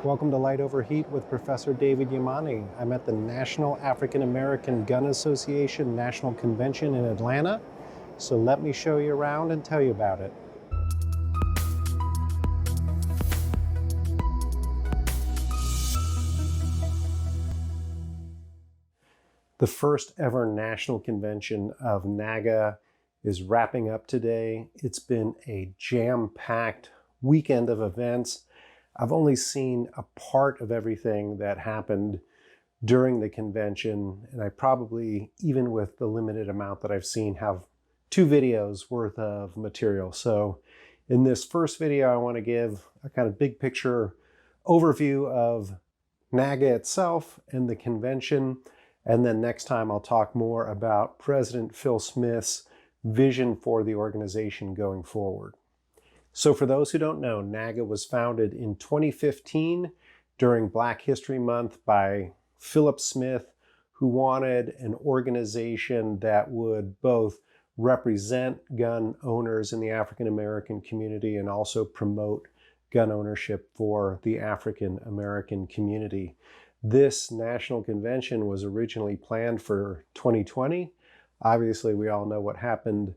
Welcome to Light Over Heat with Professor David Yamani. I'm at the National African American Gun Association National Convention in Atlanta. So let me show you around and tell you about it. The first ever national convention of NAAGA is wrapping up today. It's been a jam-packed weekend of events. I've only seen a part of everything that happened during the convention, and I probably, even with the limited amount that I've seen, have 2 videos worth of material. So in this first video, I want to give a kind of big picture overview of NAAGA itself and the convention. And then next time I'll talk more about President Phil Smith's vision for the organization going forward. So for those who don't know, NAAGA was founded in 2015 during Black History Month by Philip Smith, who wanted an organization that would both represent gun owners in the African American community and also promote gun ownership for the African American community. This national convention was originally planned for 2020. Obviously, we all know what happened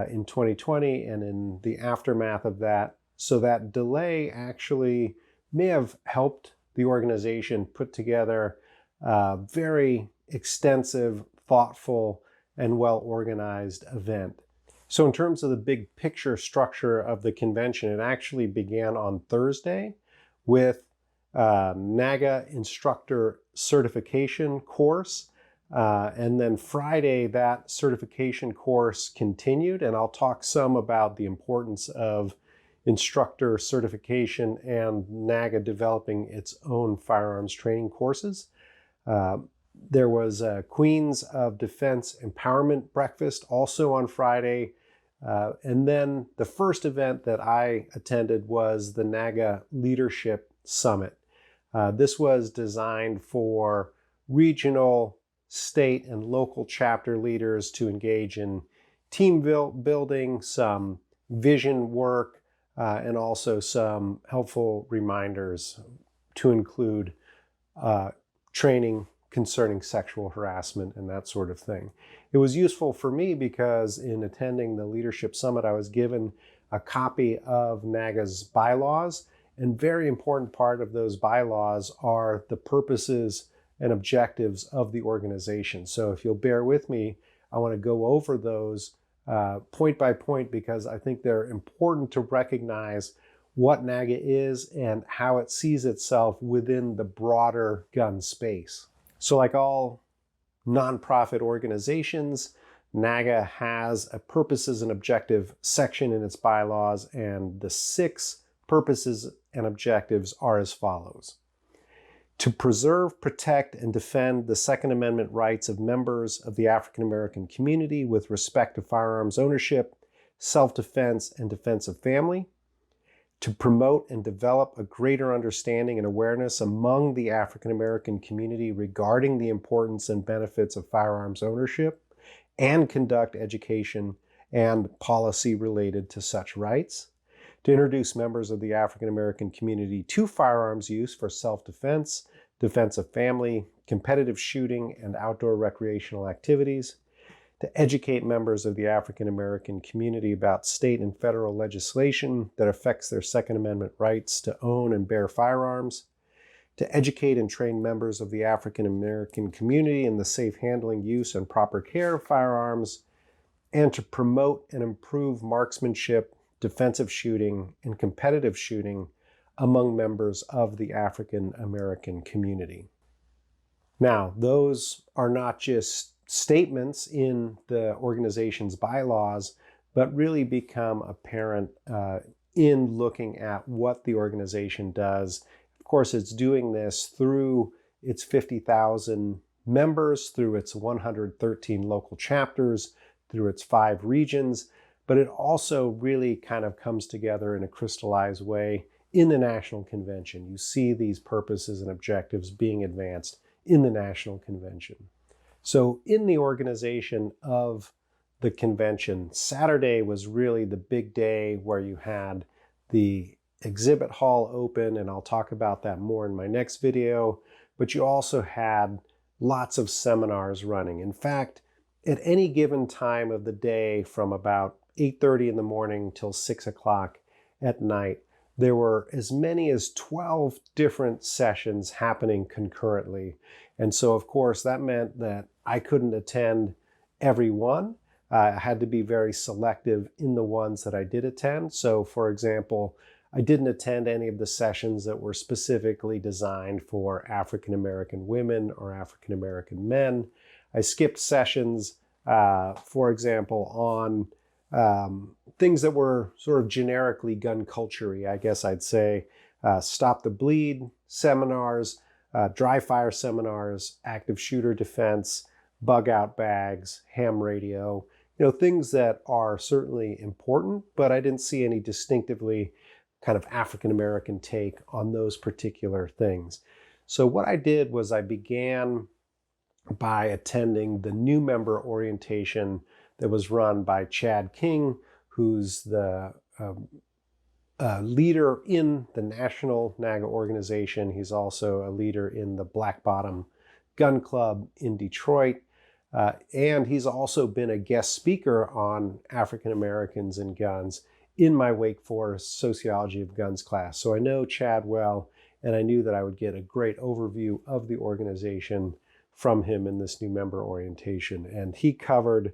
in 2020 and in the aftermath of that. So that delay actually may have helped the organization put together a very extensive, thoughtful, and well-organized event. So in terms of the big picture structure of the convention, it actually began on Thursday with NAAGA instructor certification course. And then Friday, that certification course continued, and I'll talk some about the importance of instructor certification and NAAGA developing its own firearms training courses. There was a Queens of Defense Empowerment Breakfast also on Friday. And then the first event that I attended was the NAAGA Leadership Summit. This was designed for regional, state, and local chapter leaders to engage in team building, some vision work, and also some helpful reminders to include training concerning sexual harassment and that sort of thing. It was useful for me because in attending the Leadership Summit, I was given a copy of NAAGA's bylaws, and very important part of those bylaws are the purposes and objectives of the organization. So if you'll bear with me, I want to go over those point by point because I think they're important to recognize what NAAGA is and how it sees itself within the broader gun space. So like all nonprofit organizations, NAAGA has a purposes and objective section in its bylaws, and the 6 purposes and objectives are as follows. To preserve, protect, and defend the Second Amendment rights of members of the African American community with respect to firearms ownership, self-defense, and defense of family. To promote and develop a greater understanding and awareness among the African American community regarding the importance and benefits of firearms ownership, and conduct education and policy related to such rights. To introduce members of the African American community to firearms use for self-defense, defense of family, competitive shooting, and outdoor recreational activities. To educate members of the African American community about state and federal legislation that affects their Second Amendment rights to own and bear firearms. To educate and train members of the African American community in the safe handling, use, and proper care of firearms. And to promote and improve marksmanship, defensive shooting, and competitive shooting among members of the African American community. Now, those are not just statements in the organization's bylaws, but really become apparent in looking at what the organization does. Of course, it's doing this through its 50,000 members, through its 113 local chapters, through its 5 regions, but it also really kind of comes together in a crystallized way in the National Convention. You see these purposes and objectives being advanced in the National Convention. So in the organization of the convention, Saturday was really the big day where you had the exhibit hall open, and I'll talk about that more in my next video. But you also had lots of seminars running. In fact, at any given time of the day from about 8:30 in the morning till 6 o'clock at night, there were as many as 12 different sessions happening concurrently. And so, of course, that meant that I couldn't attend every one. I had to be very selective in the ones that I did attend. So, for example, I didn't attend any of the sessions that were specifically designed for African American women or African American men. I skipped sessions, for example, on things that were sort of generically gun culture-y, I guess I'd say. Stop the Bleed seminars, dry fire seminars, active shooter defense, bug out bags, ham radio, things that are certainly important, but I didn't see any distinctively kind of African American take on those particular things. So what I did was I began by attending the new member orientation that was run by Chad King, who's the leader in the National NAAGA organization. He's also a leader in the Black Bottom Gun Club in Detroit. And he's also been a guest speaker on African Americans and guns in my Wake Forest Sociology of Guns class. So I know Chad well, and I knew that I would get a great overview of the organization from him in this new member orientation. And he covered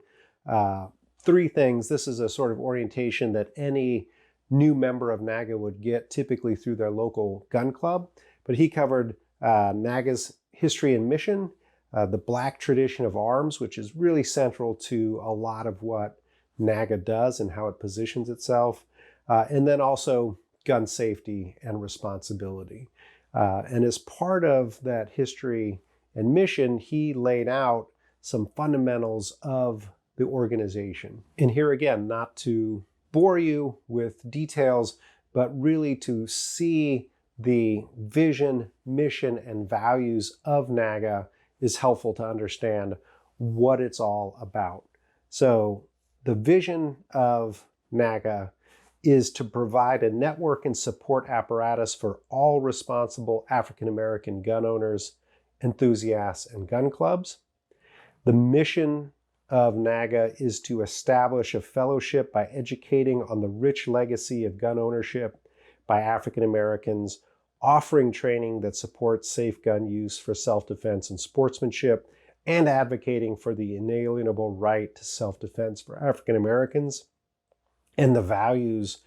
three things. This is a sort of orientation that any new member of NAAGA would get typically through their local gun club. But he covered NAAGA's history and mission, the Black tradition of arms, which is really central to a lot of what NAAGA does and how it positions itself, and then also gun safety and responsibility. And as part of that history and mission, he laid out some fundamentals of the organization. And here again, not to bore you with details, but really to see the vision, mission, and values of NAAGA is helpful to understand what it's all about. So the vision of NAAGA is to provide a network and support apparatus for all responsible African American gun owners, enthusiasts, and gun clubs. The mission of NAAGA is to establish a fellowship by educating on the rich legacy of gun ownership by African Americans, offering training that supports safe gun use for self-defense and sportsmanship, and advocating for the inalienable right to self-defense for African Americans. And the values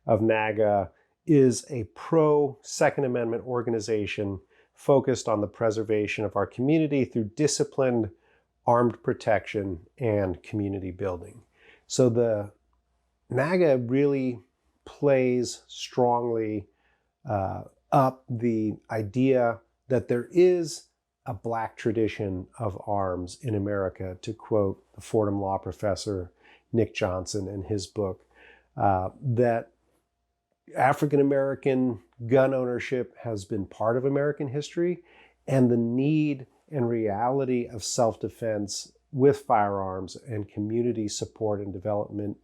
of NAAGA is a pro-Second Amendment organization focused on the preservation of our community through disciplined armed protection and community building. So the NAAGA really plays strongly up the idea that there is a Black tradition of arms in America, to quote the Fordham Law professor Nick Johnson in his book, that African American gun ownership has been part of American history, and the need and reality of self-defense with firearms and community support and development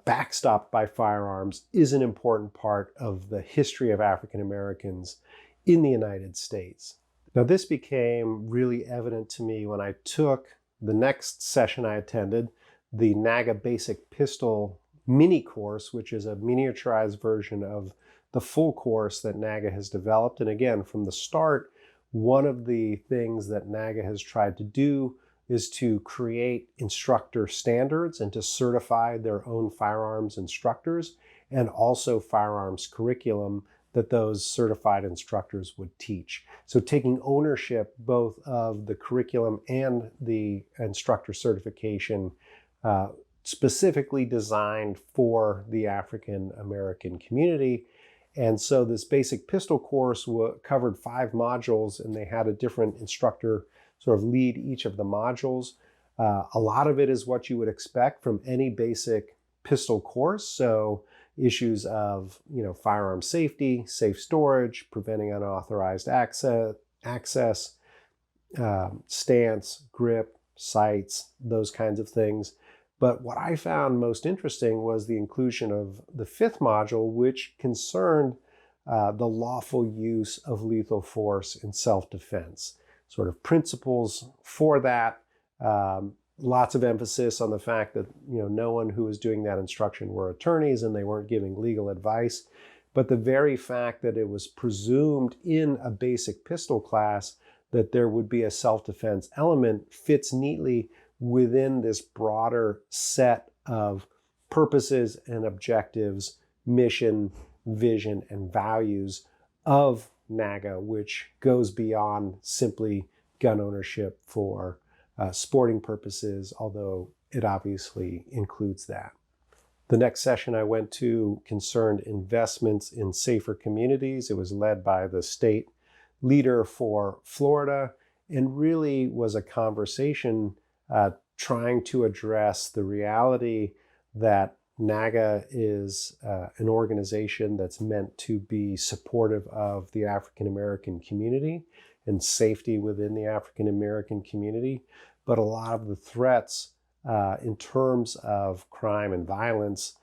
backstopped by firearms is an important part of the history of African Americans in the United States. Now, this became really evident to me when I took the next session I attended, the NAAGA Basic Pistol mini course, which is a miniaturized version of the full course that NAAGA has developed. And again, from the start, one of the things that NAAGA has tried to do is to create instructor standards and to certify their own firearms instructors, and also firearms curriculum that those certified instructors would teach. So taking ownership both of the curriculum and the instructor certification specifically designed for the African American community. And so this basic pistol course covered 5 modules, and they had a different instructor sort of lead each of the modules. A lot of it is what you would expect from any basic pistol course. So issues of, firearm safety, safe storage, preventing unauthorized access, stance, grip, sights, those kinds of things. But what I found most interesting was the inclusion of the 5th module, which concerned the lawful use of lethal force in self-defense. Sort of principles for that. Lots of emphasis on the fact that no one who was doing that instruction were attorneys and they weren't giving legal advice. But the very fact that it was presumed in a basic pistol class that there would be a self-defense element fits neatly within this broader set of purposes and objectives, mission, vision, and values of NAAGA, which goes beyond simply gun ownership for sporting purposes, although it obviously includes that. The next session I went to concerned investments in safer communities. It was led by the state leader for Florida and really was a conversation trying to address the reality that NAAGA is an organization that's meant to be supportive of the African American community and safety within the African American community. But a lot of the threats in terms of crime and violence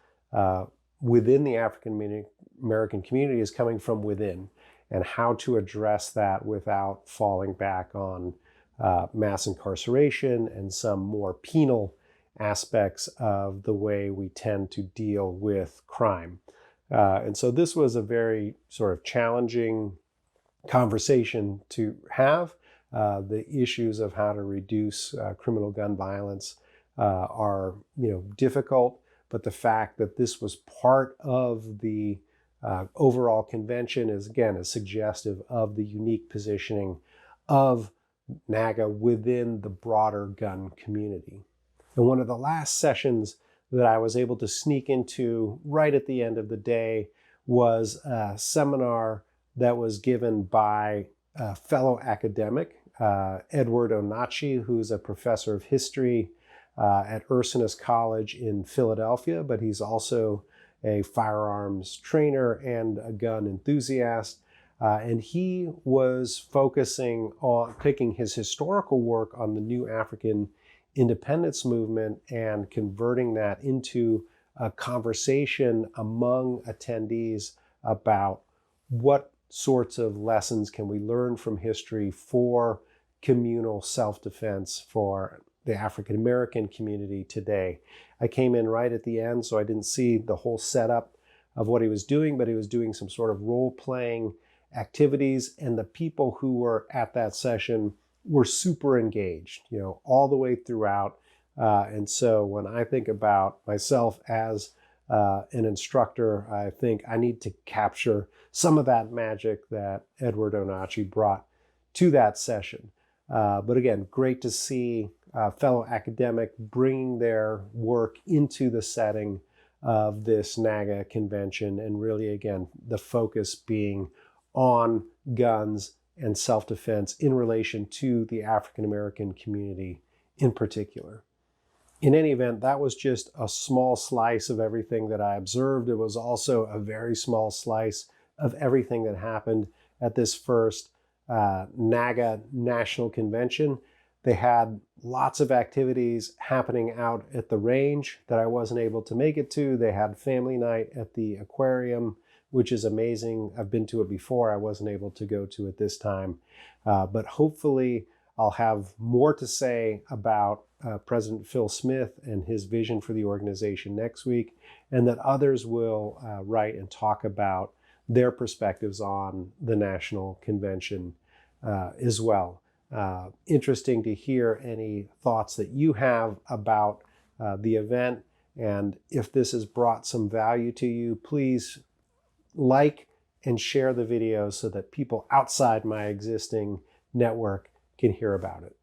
within the African American community is coming from within, and how to address that without falling back on mass incarceration and some more penal aspects of the way we tend to deal with crime. And so this was a very sort of challenging conversation to have. The issues of how to reduce criminal gun violence are difficult, but the fact that this was part of the overall convention is suggestive of the unique positioning of NAAGA within the broader gun community. And one of the last sessions that I was able to sneak into right at the end of the day was a seminar that was given by a fellow academic, Edward Onachi, who's a professor of history at Assn College in Philadelphia, but he's also a firearms trainer and a gun enthusiast. And he was focusing on taking his historical work on the new African independence movement and converting that into a conversation among attendees about what sorts of lessons can we learn from history for communal self-defense for the African American community today. I came in right at the end, so I didn't see the whole setup of what he was doing, but he was doing some sort of role-playing activities, and the people who were at that session were super engaged, all the way throughout. And so when I think about myself as an instructor, I think I need to capture some of that magic that Edward Onachi brought to that session. But again, great to see a fellow academic bringing their work into the setting of this NAAGA convention, and really, again, the focus being on guns and self-defense in relation to the African American community in particular. In any event, that was just a small slice of everything that I observed. It was also a very small slice of everything that happened at this first NAAGA National Convention. They had lots of activities happening out at the range that I wasn't able to make it to. They had family night at the aquarium, which is amazing. I've been to it before. I wasn't able to go to it this time. But hopefully I'll have more to say about President Phil Smith and his vision for the organization next week, and that others will write and talk about their perspectives on the National Convention as well. Interesting to hear any thoughts that you have about the event, and if this has brought some value to you, please like and share the video so that people outside my existing network can hear about it.